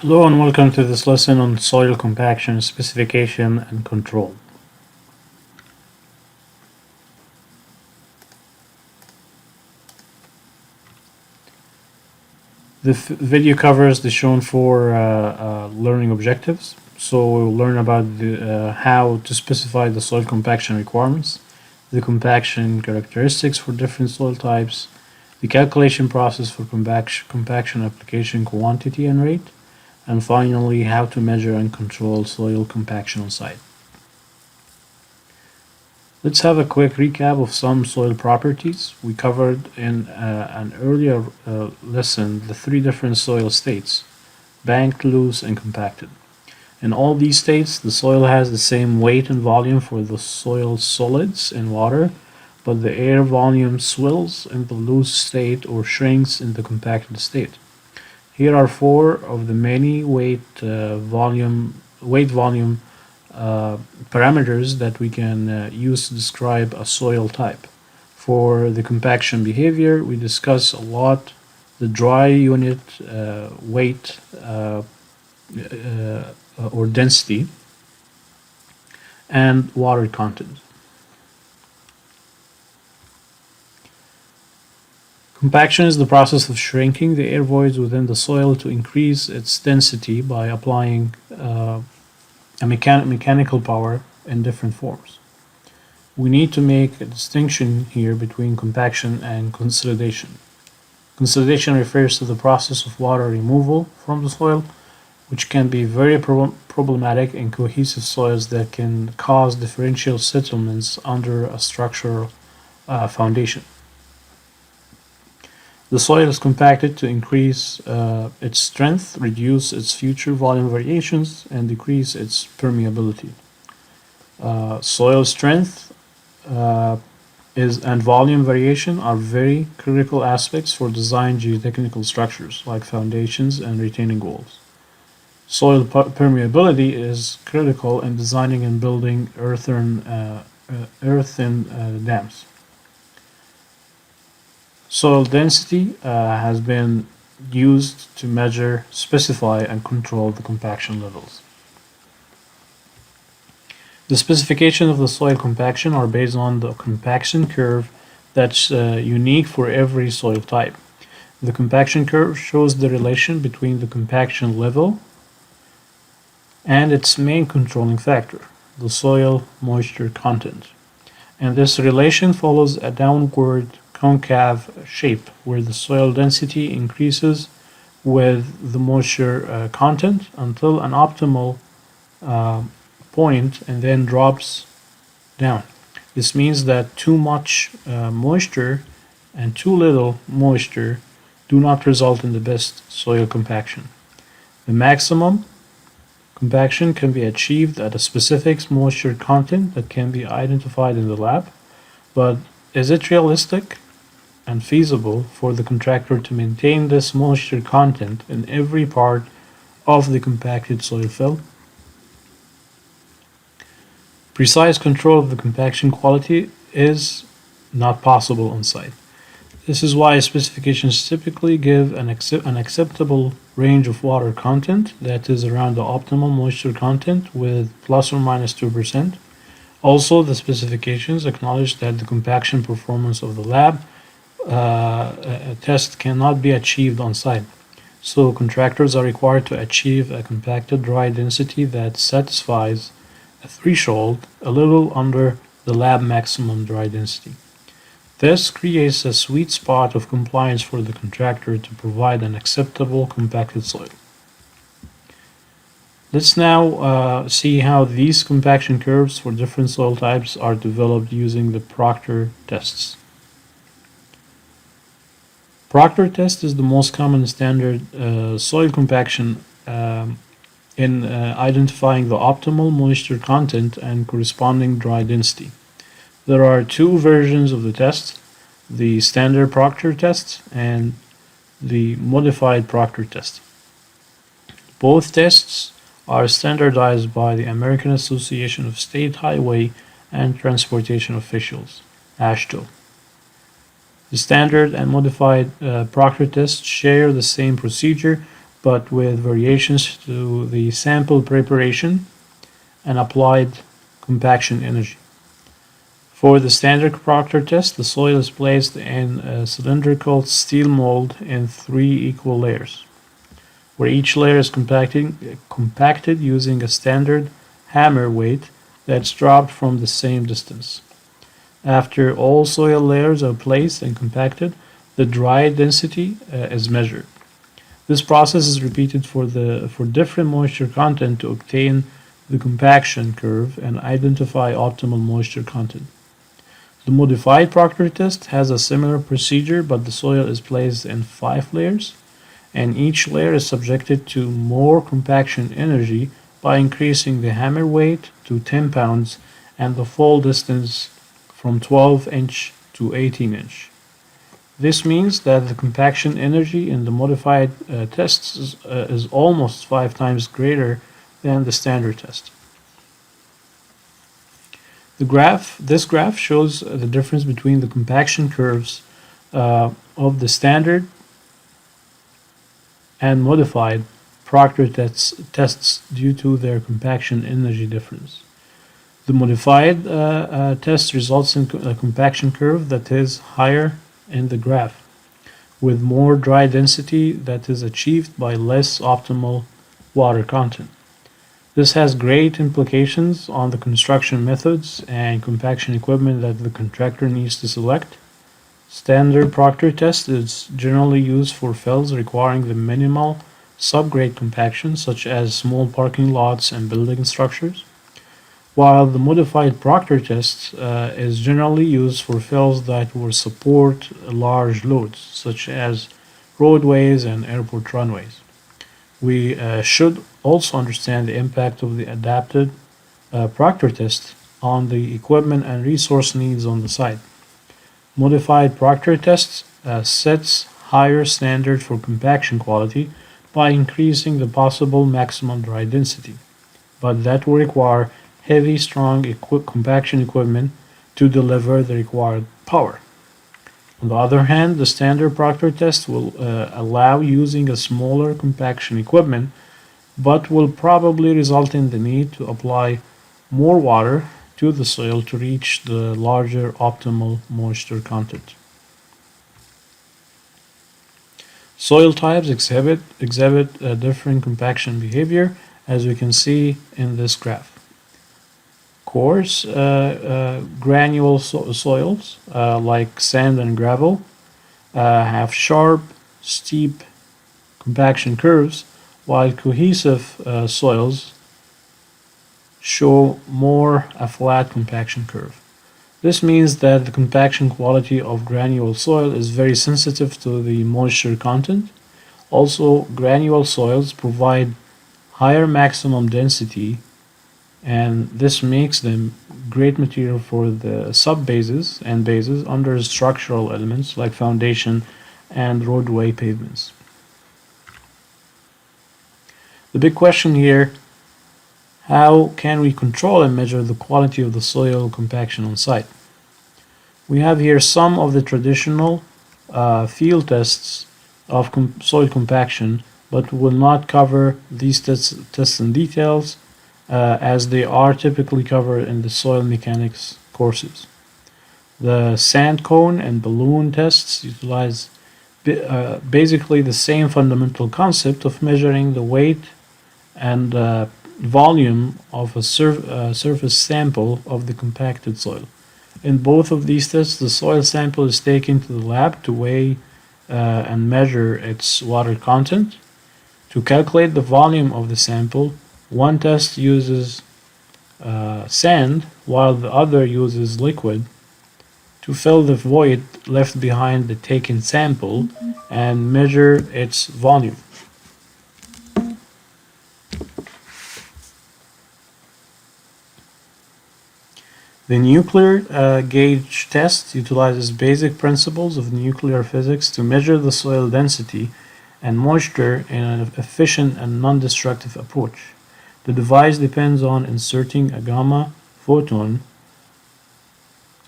Hello and welcome to this lesson on soil compaction, specification, and control. The video covers the shown four learning objectives. So we'll learn about how to specify the soil compaction requirements, the compaction characteristics for different soil types, the calculation process for compaction application quantity and rate, and finally how to measure and control soil compaction on site. Let's have a quick recap of some soil properties. We covered in an earlier lesson the three different soil states: banked, loose, and compacted. In all these states, the soil has the same weight and volume for the soil solids and water, but the air volume swells in the loose state or shrinks in the compacted state. Here are four of the many weight volume parameters that we can use to describe a soil type. For the compaction behavior, we discuss a lot the dry unit weight or density and water content. Compaction is the process of shrinking the air voids within the soil to increase its density by applying a mechanical power in different forms. We need to make a distinction here between compaction and consolidation. Consolidation refers to the process of water removal from the soil, which can be very problematic in cohesive soils that can cause differential settlements under a structural foundation. The soil is compacted to increase its strength, reduce its future volume variations, and decrease its permeability. Soil strength and volume variation are very critical aspects for design geotechnical structures like foundations and retaining walls. Soil permeability is critical in designing and building earthen dams. Soil density has been used to measure, specify, and control the compaction levels. The specification of the soil compaction are based on the compaction curve that's unique for every soil type. The compaction curve shows the relation between the compaction level and its main controlling factor, the soil moisture content. And this relation follows a downward concave shape where the soil density increases with the moisture content until an optimal point and then drops down. This means that too much moisture and too little moisture do not result in the best soil compaction. The maximum compaction can be achieved at a specific moisture content that can be identified in the lab, but is it realistic and feasible for the contractor to maintain this moisture content in every part of the compacted soil fill? Precise control of the compaction quality is not possible on site. This is why specifications typically give an acceptable range of water content that is around the optimal moisture content with plus or minus 2%. Also, the specifications acknowledge that the compaction performance of the lab test cannot be achieved on site. So contractors are required to achieve a compacted dry density that satisfies a threshold a little under the lab maximum dry density. This creates a sweet spot of compliance for the contractor to provide an acceptable compacted soil. Let's now see how these compaction curves for different soil types are developed using the Proctor tests. Proctor test is the most common standard soil compaction in identifying the optimal moisture content and corresponding dry density. There are two versions of the test: the standard Proctor test and the modified Proctor test. Both tests are standardized by the American Association of State Highway and Transportation Officials, AASHTO. The standard and modified Proctor tests share the same procedure, but with variations to the sample preparation and applied compaction energy. For the standard Proctor test, the soil is placed in a cylindrical steel mold in 3 equal layers, where each layer is compacted using a standard hammer weight that's dropped from the same distance. After all soil layers are placed and compacted, the dry density is measured. This process is repeated for different moisture content to obtain the compaction curve and identify optimal moisture content. The modified Proctor test has a similar procedure, but the soil is placed in 5 layers, and each layer is subjected to more compaction energy by increasing the hammer weight to 10 pounds and the fall distance from 12-inch to 18-inch. This means that the compaction energy in the modified tests is almost 5 times greater than the standard test. This graph shows the difference between the compaction curves of the standard and modified Proctor tests due to their compaction energy difference. The modified test results in a compaction curve that is higher in the graph, with more dry density that is achieved by less optimal water content. This has great implications on the construction methods and compaction equipment that the contractor needs to select. Standard Proctor test is generally used for fills requiring the minimal subgrade compaction, such as small parking lots and building structures, while the modified Proctor test is generally used for fills that will support large loads, such as roadways and airport runways. We should also understand the impact of the adapted Proctor test on the equipment and resource needs on the site. Modified Proctor tests sets higher standard for compaction quality by increasing the possible maximum dry density, but that will require heavy, strong compaction equipment to deliver the required power. On the other hand, the standard Proctor test will allow using a smaller compaction equipment, but will probably result in the need to apply more water to the soil to reach the larger optimal moisture content. Soil types exhibit different compaction behavior, as we can see in this graph. Coarse granule soils like sand and gravel have sharp, steep compaction curves, while cohesive soils show more a flat compaction curve. This means that the compaction quality of granule soil is very sensitive to the moisture content. Also, granule soils provide higher maximum density, and this makes them great material for the sub-bases and bases under structural elements like foundation and roadway pavements. The big question here: how can we control and measure the quality of the soil compaction on site? We have here some of the traditional field tests of soil compaction, but will not cover these tests in details as they are typically covered in the soil mechanics courses. The sand cone and balloon tests utilize basically the same fundamental concept of measuring the weight and volume of a surface sample of the compacted soil. In both of these tests, the soil sample is taken to the lab to weigh and measure its water content. To calculate the volume of the sample, one test uses sand while the other uses liquid to fill the void left behind the taken sample and measure its volume. The nuclear gauge test utilizes basic principles of nuclear physics to measure the soil density and moisture in an efficient and non-destructive approach. The device depends on inserting a gamma photon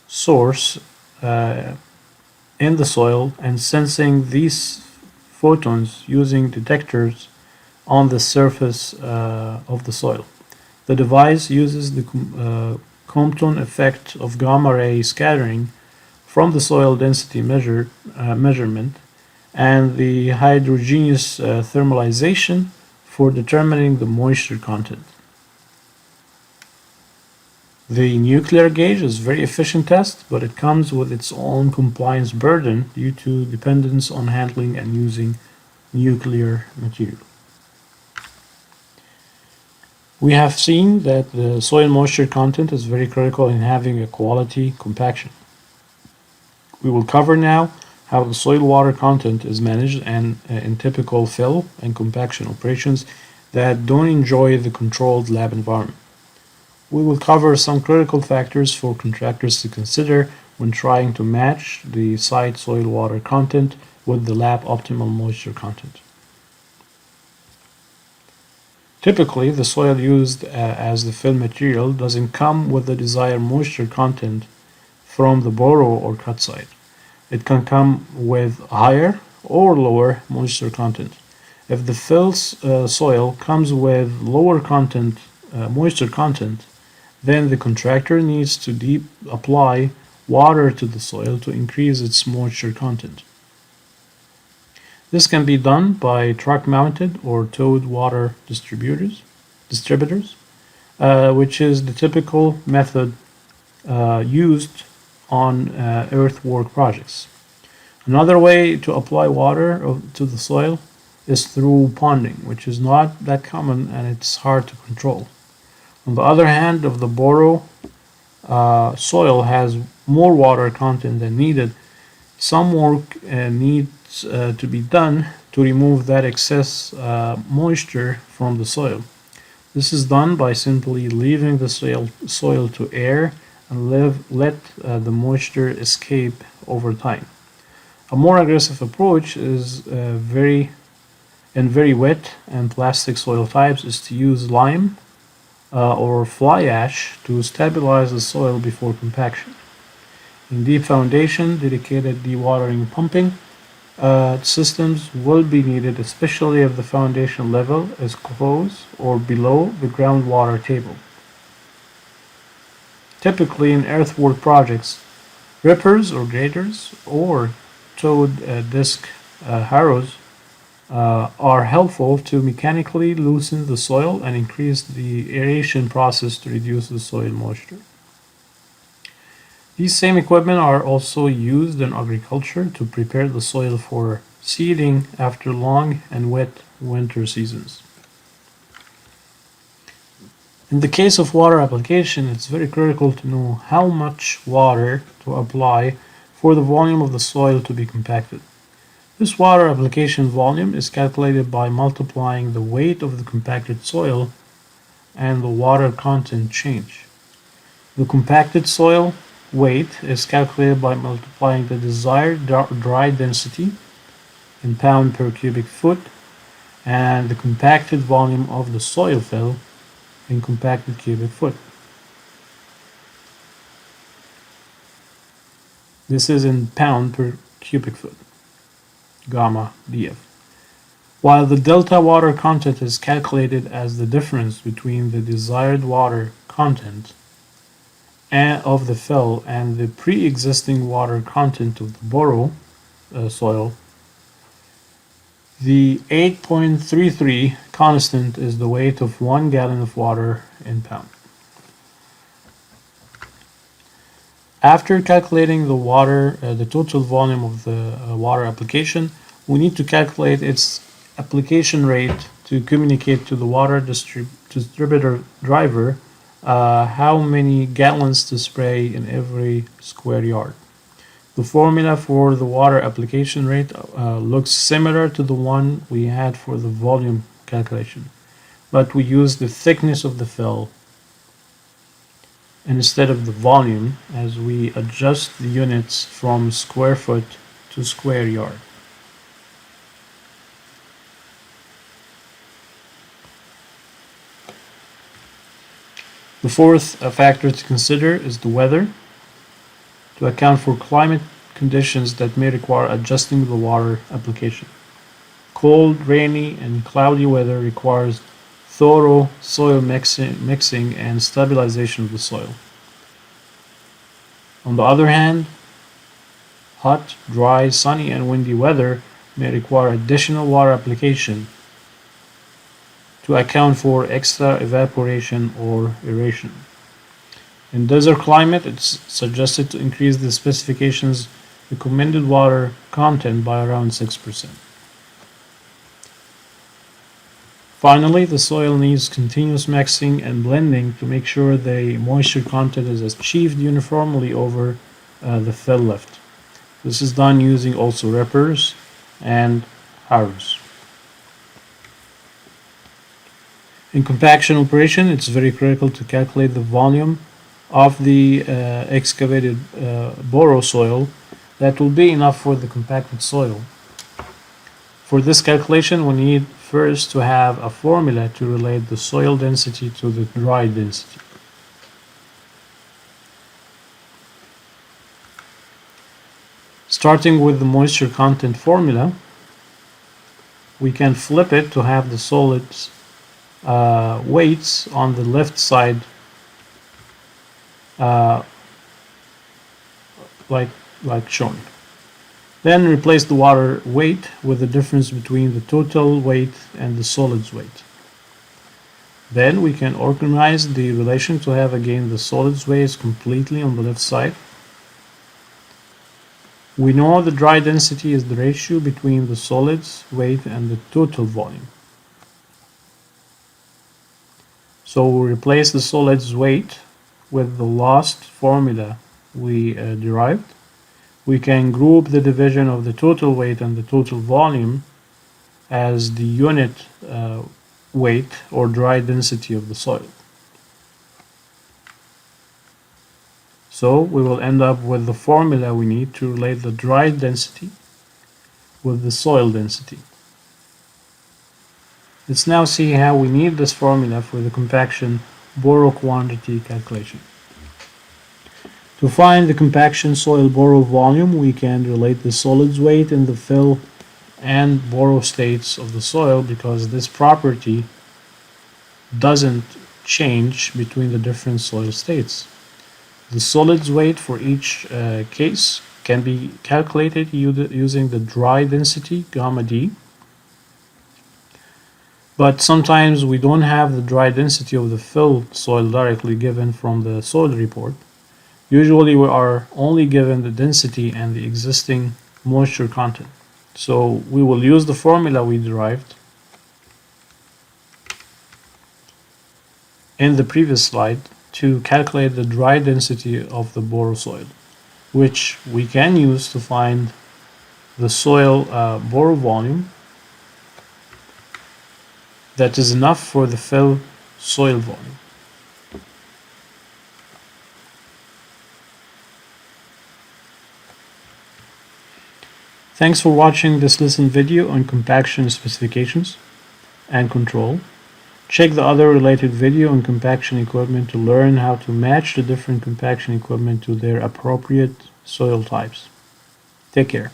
source in the soil and sensing these photons using detectors on the surface of the soil. The device uses the Compton effect of gamma ray scattering from the soil density measurement and the heterogeneous thermalization for determining the moisture content. The nuclear gauge is a very efficient test, but it comes with its own compliance burden due to dependence on handling and using nuclear material. We have seen that the soil moisture content is very critical in having a quality compaction. We will cover now how the soil water content is managed and in typical fill and compaction operations that don't enjoy the controlled lab environment. We will cover some critical factors for contractors to consider when trying to match the site soil water content with the lab optimal moisture content. Typically, the soil used as the fill material doesn't come with the desired moisture content from the borrow or cut site. It can come with higher or lower moisture content. If the fill soil comes with lower moisture content, then the contractor needs to apply water to the soil to increase its moisture content. This can be done by truck-mounted or towed water distributors, which is the typical method used on earthwork projects. Another way to apply water to the soil is through ponding, which is not that common and it's hard to control. On the other hand, if the borrow soil has more water content than needed, some work needs to be done to remove that excess moisture from the soil. This is done by simply leaving the soil to air and let the moisture escape over time. A more aggressive approach is very wet and plastic soil types is to use lime or fly ash to stabilize the soil before compaction. In deep foundation, dedicated dewatering pumping systems will be needed, especially if the foundation level is close or below the groundwater table. Typically in earthwork projects, rippers or graders or towed disc harrows are helpful to mechanically loosen the soil and increase the aeration process to reduce the soil moisture. These same equipment are also used in agriculture to prepare the soil for seeding after long and wet winter seasons. In the case of water application, it's very critical to know how much water to apply for the volume of the soil to be compacted. This water application volume is calculated by multiplying the weight of the compacted soil and the water content change. The compacted soil weight is calculated by multiplying the desired dry density in pound per cubic foot and the compacted volume of the soil fill in compacted cubic foot. This is in pound per cubic foot, gamma df. While the delta water content is calculated as the difference between the desired water content of the fill and the pre-existing water content of the borrow soil, the 8.33 constant is the weight of 1 gallon of water in pound. After calculating the total volume of the water application, we need to calculate its application rate to communicate to the water distributor driver how many gallons to spray in every square yard. The formula for the water application rate looks similar to the one we had for the volume calculation, but we use the thickness of the fill instead of the volume as we adjust the units from square foot to square yard. The fourth factor to consider is the weather, to account for climate conditions that may require adjusting the water application. Cold, rainy, and cloudy weather requires thorough soil mixing and stabilization of the soil. On the other hand, hot, dry, sunny, and windy weather may require additional water application to account for extra evaporation or aeration. In desert climate, it's suggested to increase the specification's recommended water content by around 6%. Finally, the soil needs continuous mixing and blending to make sure the moisture content is achieved uniformly over the fill lift. This is done using also rippers and harrows. In compaction operation, it's very critical to calculate the volume of the excavated boro soil that will be enough for the compacted soil. For this calculation, we need first to have a formula to relate the soil density to the dry density. Starting with the moisture content formula, we can flip it to have the solids weights on the left side like shown. Then replace the water weight with the difference between the total weight and the solids weight. Then we can organize the relation to have again the solids weight completely on the left side. We know the dry density is the ratio between the solids weight and the total volume. So we replace the solids weight with the last formula we derived. We can group the division of the total weight and the total volume as the unit weight or dry density of the soil. So we will end up with the formula we need to relate the dry density with the soil density. Let's now see how we need this formula for the compaction boro quantity calculation. To find the compaction soil boro volume, we can relate the solids weight in the fill and boro states of the soil because this property doesn't change between the different soil states. The solids weight for each case can be calculated using the dry density, gamma D. But sometimes we don't have the dry density of the fill soil directly given from the soil report. Usually we are only given the density and the existing moisture content. So we will use the formula we derived in the previous slide to calculate the dry density of the boro soil, which we can use to find the soil boro volume that is enough for the fill soil volume. Thanks for watching this lesson video on compaction specifications and control. Check the other related video on compaction equipment to learn how to match the different compaction equipment to their appropriate soil types. Take care.